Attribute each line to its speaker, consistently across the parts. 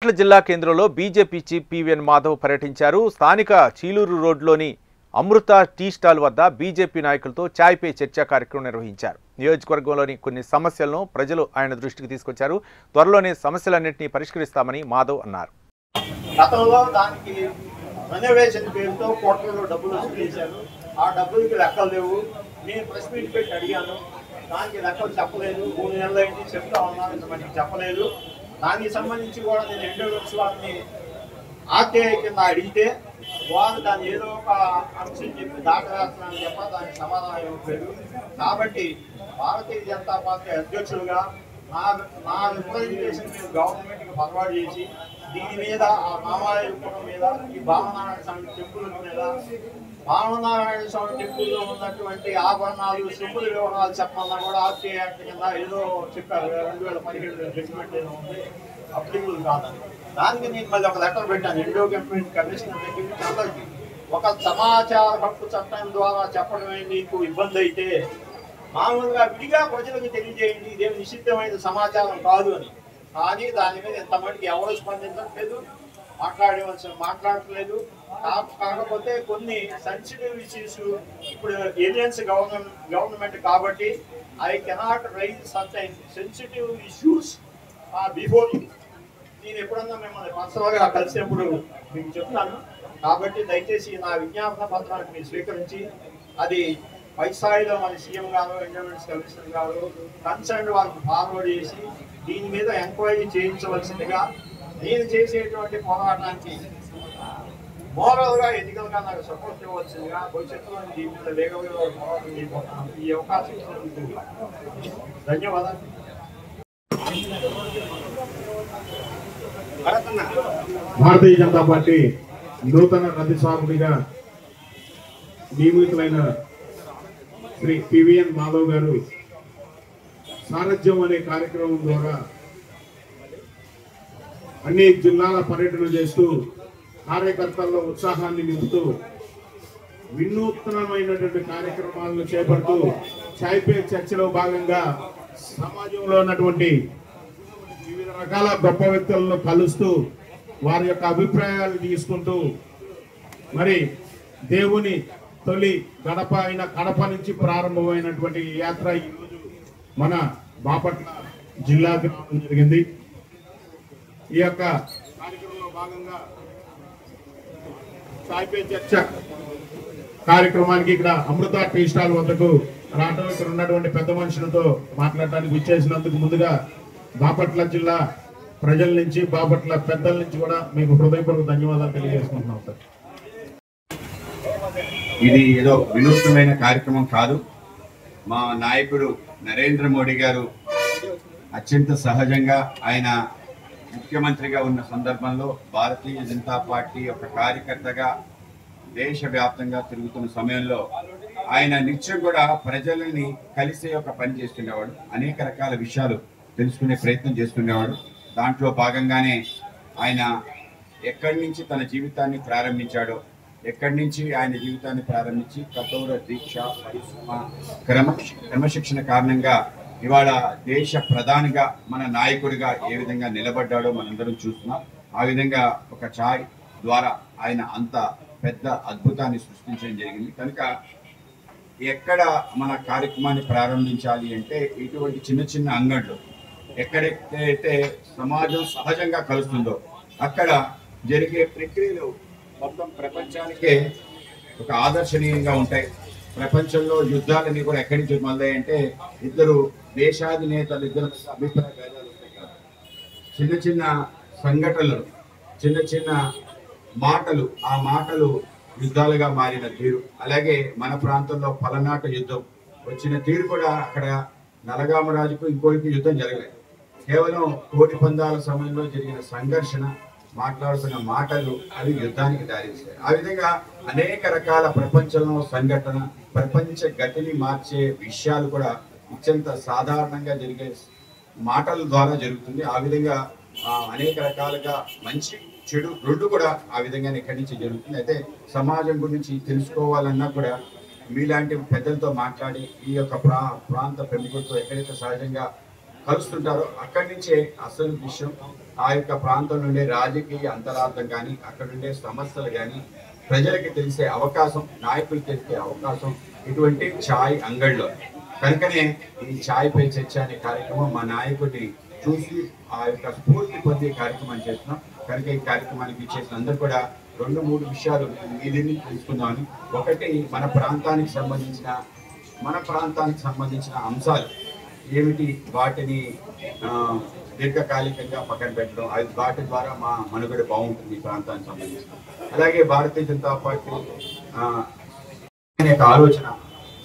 Speaker 1: బాపట్ల జిల్లా కేంద్రంలో BJP chief PVN Madhav పర్యటించారు. స్థానిక చీలూరు రోడ్లోని అమృత టీ స్టాల్ వద్ద బీజేపీ నాయకులతో చాయ్ పే చర్చా కార్యక్రమం నిర్వహించారు. నియోజకవర్గంలోని కొన్ని సమస్యలను ప్రజలు ఆయన దృష్టికి తీసుకొచ్చారు. త్వరలోనే సమస్యలన్నింటినీ పరిష్కరిస్తామని మాధవ్ అన్నారు.
Speaker 2: గతంలో దానికి రెనోవేషన్ పేరుతో కోట్లలో డబ్బులు వసూలు చేశారు. ఆ డబ్బులకి లెక్కలు లేవు. నేను ప్రెస్ మీట్ పెట్టి అడిగాను, దానికి లెక్కలు చెప్పలేదు. 3 నెలలు అయింది, చెప్తా ఉన్నాను, ఇంతమందికి చెప్పలేదు. దానికి సంబంధించి కూడా నేను ఎండోమెంట్స్ వాళ్ళని ఆర్టీఐ కింద అడిగితే వారు దాన్ని ఏదో ఒక అంశం చెప్పి దాటవేస్తున్నానని చెప్ప దానికి సమాధానం ఇవ్వలేదు. కాబట్టి భారతీయ జనతా పార్టీ అధ్యక్షులుగా నా రిప్రజెంటేషన్ మీరు గవర్నమెంట్కి ఫార్వర్డ్ చేసి దీని మీద ఆ రామాలయ కుటుంబం మీద ఈ భావనారాయణ స్వామి టెంపుల్ మీద భావనారాయణ స్వామి టెంపుల్లో ఉన్నటువంటి ఆభరణాలు సింపుల్ వివరాలు చెప్పమన్నా కూడా ఆర్టీఐ యాక్ట్ కింద ఏదో చెప్పారు. 2017 జడ్జిమెంట్ ఏదో ఉంది, అప్లికబుల్ కాదని. దానికి నేను మళ్ళీ ఒక లెటర్ పెట్టాను ఎండోమెంట్ కమిషనర్ దగ్గర నుంచి అందరికీ. ఒక సమాచార హక్కు చట్టం ద్వారా చెప్పడమే నీకు ఇబ్బంది అయితే మామూలుగా విడిగా ప్రజలకు తెలియజేయండి, ఇదేమి నిషిద్ధమైన సమాచారం కాదు అని. కానీ దాని మీద ఎంతమందికి ఎవరు స్పందించట్లేదు, మాట్లాడట్లేదు. కాకపోతే కొన్ని సెన్సిటివ్ ఇష్యూస్ ఇప్పుడు ఏలియన్స్ గవర్నమెంట్ కాబట్టి I cannot raise certain sensitive issues before you. నేను ఎప్పుడన్నా మిమ్మల్ని పర్సనల్గా కలిసినప్పుడు మీకు చెప్తాను. కాబట్టి దయచేసి నా విజ్ఞాపన పత్రాన్ని మీరు స్వీకరించి అది పై స్థాయిలో మన సీఎం గారు, ఎండోమెంట్స్ కమిషనర్ గారు కన్సర్న్ వాళ్ళకి ఫార్వర్డ్ చేసి దీని మీద ఎంక్వైరీ చేయించవలసిందిగా, నేను చేసేటువంటి పోరాటానికి మోరల్గా ఎన్నికలుగా నాకు సపోర్ట్ ఇవ్వవలసిందిగా, భవిష్యత్తులో దీని మీద వేగంగా పోరాటం చేయబోతున్నాను. ఈ అవకాశం ఇచ్చినందుకు ధన్యవాదాలు.
Speaker 3: భారతీయ జనతా పార్టీ నూతన రథసారథిగా నియమితులైన శ్రీ పివిఎన్ మాధవ్ గారు సారథ్యం అనే కార్యక్రమం ద్వారా అన్ని జిల్లాల పర్యటన చేస్తూ కార్యకర్తల్లో ఉత్సాహాన్ని నింపుతూ వినూత్నమైనటువంటి కార్యక్రమాలను చేపడుతూ చాయ్ పే చర్చలో భాగంగా సమాజంలో ఉన్నటువంటి వివిధ రకాల గొప్ప వ్యక్తులను కలుస్తూ వారి యొక్క అభిప్రాయాలు తీసుకుంటూ మరి దేవుని తొలి గడప అయిన కడప నుంచి ప్రారంభమైనటువంటి యాత్ర ఈరోజు మన బాపట్ల జిల్లాకి రావడం జరిగింది. ఈ యొక్క కార్యక్రమంలో భాగంగా చాయ్ పే చర్చ కార్యక్రమానికి ఇక్కడ అమృత టీ స్టాల్ వద్దకు రావడం, ఇక్కడ ఉన్నటువంటి పెద్ద మనుషులతో మాట్లాడటానికి విచ్చేసినందుకు ముందుగా బాపట్ల జిల్లా ప్రజల నుంచి, బాపట్ల పెద్దల నుంచి కూడా మీకు హృదయపూర్వక ధన్యవాదాలు తెలియజేసుకుంటున్నాం సార్.
Speaker 4: ఇది ఏదో వినూత్నమైన కార్యక్రమం కాదు. మా నాయకుడు నరేంద్ర మోడీ గారు అత్యంత సహజంగా ఆయన ముఖ్యమంత్రిగా ఉన్న సందర్భంలో భారతీయ జనతా పార్టీ యొక్క కార్యకర్తగా దేశవ్యాప్తంగా తిరుగుతున్న సమయంలో ఆయన నిత్యం కూడా ప్రజలని కలిసే ఒక పని చేస్తుండేవాడు. అనేక రకాల విషయాలు తెలుసుకునే ప్రయత్నం చేస్తుండేవాడు. దాంట్లో భాగంగానే ఆయన ఎక్కడి నుంచి తన జీవితాన్ని ప్రారంభించాడో, ఎక్కడి నుంచి ఆయన జీవితాన్ని ప్రారంభించి కఠోర దీక్ష, పరిశ్రమ, క్రమశిక్షణ కారణంగా ఇవాళ దేశ ప్రధానిగా మన నాయకుడిగా ఏ విధంగా నిలబడ్డాడో మనందరం చూస్తున్నాం. ఆ విధంగా ఒక ఛాయ్ ద్వారా ఆయన అంత పెద్ద అద్భుతాన్ని సృష్టించడం జరిగింది. కనుక ఎక్కడ మన కార్యక్రమాన్ని ప్రారంభించాలి అంటే ఇటువంటి చిన్న చిన్న అంగళ్ళు ఎక్కడైతే సమాజం సహజంగా కలుస్తుందో అక్కడ జరిగే ప్రక్రియలు మొత్తం ప్రపంచానికే ఒక ఆదర్శనీయంగా ఉంటాయి. ప్రపంచంలో యుద్ధాలన్నీ కూడా ఎక్కడి నుంచి మొదలయ్యంటే ఇద్దరు దేశాధినేతలు ఇద్దరు అభిప్రాయ భేదాలు ఉంటాయి కాదు. చిన్న చిన్న సంఘటనలు, చిన్న చిన్న మాటలు, ఆ మాటలు యుద్ధాలుగా మారిన తీరు. అలాగే మన ప్రాంతంలో పలనాట యుద్ధం వచ్చిన తీరు కూడా అక్కడ నలగామరాజుకు ఇంకోటికి యుద్ధం జరగలేదు. కేవలం కోటి పందాల సమయంలో జరిగిన సంఘర్షణ, మాట్లాడుతున్న మాటలు అవి యుద్ధానికి దారిస్తాయి. ఆ విధంగా అనేక రకాల ప్రపంచంలో సంఘటన, ప్రపంచ గతిని మార్చే విషయాలు కూడా అత్యంత సాధారణంగా జరిగే మాటల ద్వారా జరుగుతుంది. ఆ విధంగా అనేక రకాలుగా మంచి చెడు రెండు కూడా ఆ విధంగానే ఇక్కడి నుంచి జరుగుతుంది. అయితే సమాజం గురించి తెలుసుకోవాలన్నా కూడా మీలాంటి పెద్దలతో మాట్లాడి ఈ యొక్క ప్రాంత ప్రముఖులతో ఎక్కడైతే సహజంగా కలుస్తుంటారో అక్కడి నుంచే అసలు విషయం ఆ యొక్క ప్రాంతం నుండే రాజకీయ అంతరార్థం కానీ అక్కడ ఉండే సమస్యలు కానీ ప్రజలకి తెలిసే అవకాశం, నాయకులు తెలిసే అవకాశం ఇటువంటి ఛాయ్ అంగడిలో. కనుకనే ఈ ఛాయ్ పై చర్చ అనే కార్యక్రమం మా నాయకుడిని చూసి ఆ యొక్క స్ఫూర్తి పొందే కార్యక్రమం చేస్తున్నాం. కనుక ఈ కార్యక్రమానికి ఇచ్చేసిన అందరూ కూడా 2-3 విషయాలు మీ దగ్గర తెలుసుకుందామని. ఒకటి, మన ప్రాంతానికి సంబంధించిన అంశాలు ఏమిటి, వాటిని దీర్ఘకాలికంగా పక్కన పెట్టడం, అది వాటి ద్వారా మా మనుగడ బాగుంటుంది ఈ ప్రాంతానికి సంబంధించిన. అలాగే భారతీయ జనతా పార్టీ అనే ఆలోచన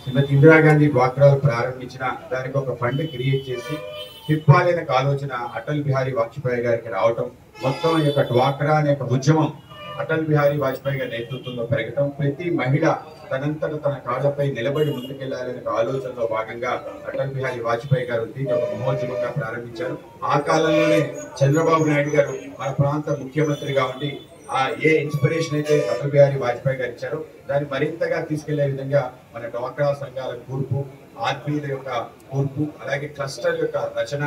Speaker 4: శ్రీమతి ఇందిరాగాంధీ డ్వాక్రాలు ప్రారంభించిన దానికి ఒక ఫండ్ క్రియేట్ చేసి తిప్పాలనే ఆలోచన అటల్ బిహారీ వాజ్పేయి గారికి రావటం, మొత్తం ఈ యొక్క డ్వాక్రా అనే ఉద్యమం అటల్ బిహారీ వాజ్పేయి గారి నేతృత్వంలో పెరగటం, ప్రతి మహిళ తనంతట తన కాళ్ళపై నిలబడి ముందుకెళ్లాలనే ఆలోచనలో భాగంగా అటల్ బిహారీ వాజ్పేయి గారు దీన్ని ఒక మహోద్యమంగా ప్రారంభించారు. ఆ కాలంలోనే చంద్రబాబు నాయుడు గారు మన ప్రాంత ముఖ్యమంత్రిగా ఉండి ఏ ఇన్స్పిరేషన్ అయితే అటల్ బిహారీ వాజ్పేయి గారు ఇచ్చారో దాన్ని మరింతగా తీసుకెళ్లే విధంగా మన డ్వాక్రా సంఘాల కూర్పు, ఆర్పీల యొక్క కూర్పు, అలాగే క్లస్టర్ యొక్క రచన,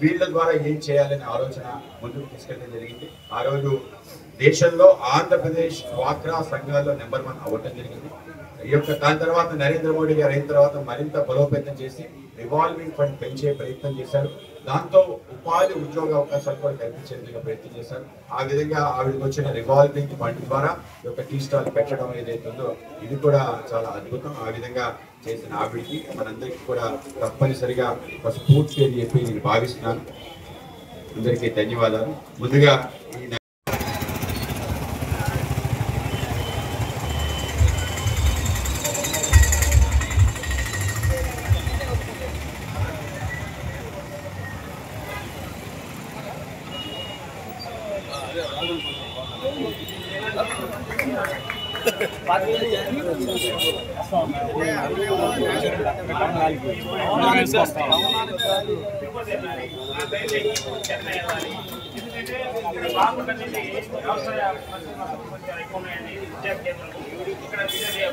Speaker 4: వీళ్ళ ద్వారా ఏం చేయాలనే ఆలోచన ముందుకు తీసుకెళ్ళడం జరిగింది. ఆ రోజు దేశంలో ఆంధ్రప్రదేశ్ డ్వాక్రా సంఘాల్లో నెంబర్ 1 అవ్వటం జరిగింది. ఈ యొక్క దాని తర్వాత నరేంద్ర మోడీ గారు అయిన తర్వాత మరింత బలోపేతం చేసి రివాల్వింగ్ ఫండ్ పెంచే ప్రయత్నం చేశారు. దాంతో ఉపాధి ఉద్యోగ అవకాశాలు కూడా కల్పించే విధంగా ప్రయత్నం చేశారు. ఆ విధంగా ఆవిడకి వచ్చిన రివాల్వింగ్ ఫండ్ ద్వారా ఈ యొక్క టీ స్టాల్ పెట్టడం ఏదైతుందో ఇది కూడా చాలా అద్భుతం. ఆ విధంగా చేసిన ఆవిడికి మనందరికీ కూడా తప్పనిసరిగా ఒక స్ఫూర్తి అని చెప్పి నేను భావిస్తున్నాను. అందరికీ ధన్యవాదాలు. ముందుగా ఈ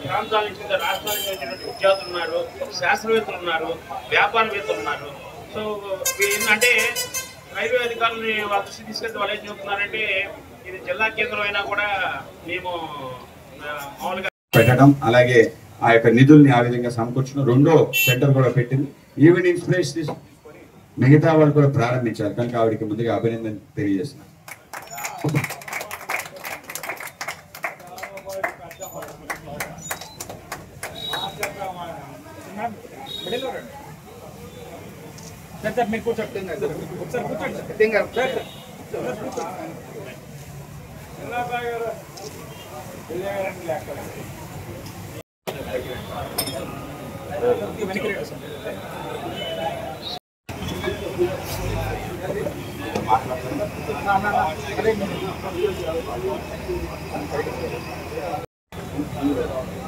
Speaker 5: ప్రాంతాల నుంచి రాష్ట్రాల నుంచి వచ్చినటువంటి విద్యార్థులు ఉన్నారు, శాస్త్రవేత్తలు ఉన్నారు, వ్యాపారవేత్తలు ఉన్నారు. సో ఏంటంటే రైల్వే అధికారులని వాళ్ళ దృష్టి తీసుకెళ్తే వాళ్ళు ఏం చెబుతున్నారంటే ఇది జిల్లా కేంద్రం అయినా కూడా మేము మామూలుగా
Speaker 4: పెట్టడం, అలాగే ఆ యొక్క నిధుల్ని ఆ విధంగా సమకూర్చడం. 2వ సెంటర్ కూడా పెట్టింది. ఈవెన్ ఇన్స్పిరేషన్ తీసుకుని మిగతా వాళ్ళు కూడా ప్రారంభించారు. కనుక ఆవిడకి ముందుగా అభినందన తెలియజేస్తున్నాను.
Speaker 6: మీరు కూర్చోండి.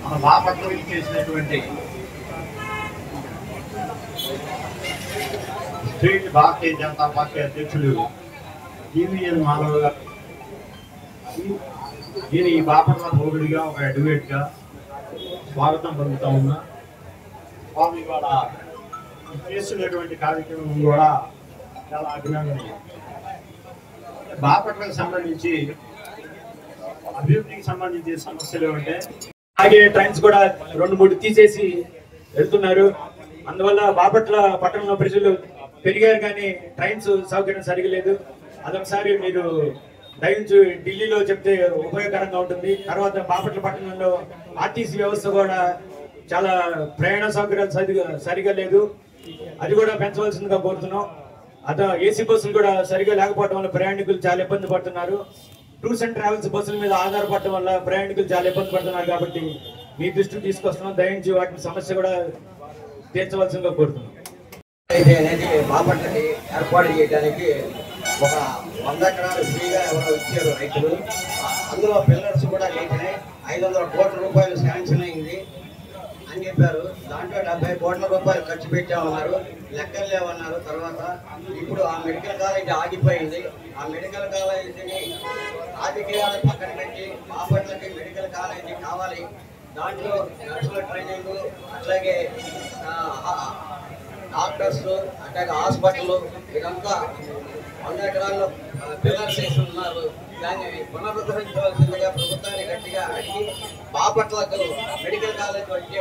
Speaker 2: మన బాపట్ల చేసినటువంటి స్టేట్ భారతీయ జనతా పార్టీ అధ్యక్షులు జీవీఎల్ మాధవ్ గారు దీని ఈ బాపట్ల పౌరుడిగా ఒక అడ్వకేట్గా స్వాగతం పొందుతా ఉన్నా. స్వామి ఇవాళ చేస్తున్నటువంటి కార్యక్రమం కూడా చాలా అభినందనీయం. బాపట్లకు సంబంధించి అభివృద్ధికి సంబంధించిన సమస్యలు అంటే
Speaker 6: అలాగే ట్రైన్స్ కూడా 2-3 తీసేసి వెళ్తున్నారు. అందువల్ల బాపట్ల పట్టణంలో ప్రజలు పెరిగారు కానీ ట్రైన్స్ సౌకర్యం సరిగా లేదు. అదొకసారి మీరు దయించి ఢిల్లీలో చెప్తే ఉపయోగకరంగా ఉంటుంది. తర్వాత బాపట్ల పట్టణంలో ఆర్టీసీ వ్యవస్థ కూడా చాలా ప్రయాణ సౌకర్యాలు సరిగా లేదు, అది కూడా పెంచవలసిందిగా కోరుతున్నాం. ఏసీ బస్సులు కూడా సరిగా లేకపోవడం వల్ల ప్రయాణికులు చాలా ఇబ్బంది పడుతున్నారు. టూర్స్ అండ్ ట్రావెల్స్ బస్సుల మీద ఆధారపడటం వల్ల ప్రయాణికులు చాలా ఇబ్బంది పడుతున్నారు. కాబట్టి మీ దృష్టికి తీసుకొస్తున్నాం. దయించి వాటి సమస్య కూడా తీర్చవలసిందిగా కోరుతున్నాం.
Speaker 7: అనేది బాపట్లకి ఏర్పాటు చేయడానికి ఒక 100 ఎకరాలు ఫ్రీగా ఎవరో ఇచ్చారు రైతులు. అందులో పిల్లర్స్ కూడా లేచినాయి. 500 కోట్ల రూపాయలు శాంక్షన్ అయింది అని చెప్పారు. దాంట్లో 70 కోట్ల రూపాయలు ఖర్చు పెట్టామన్నారు, లెక్కలు లేవన్నారు. తర్వాత ఇప్పుడు ఆ మెడికల్ కాలేజీ ఆగిపోయింది. ఆ మెడికల్ కాలేజీని రాజకీయాలు పక్కన పెట్టి బాపట్లకి మెడికల్ కాలేజీ కావాలి. దాంట్లో నర్సుల ట్రైనింగ్, అట్లాగే డాక్టర్స్ అట్లాగే హాస్పిటల్ ఇదంతా 100 ఎకరాల్లో పిల్లర్స్ వేసి ఉన్నారు. దాన్ని పునరుద్ధరించవలసిందిగా ప్రభుత్వాన్ని గట్టిగా అడిగి బాపట్లకు మెడికల్ కాలేజ్ వచ్చే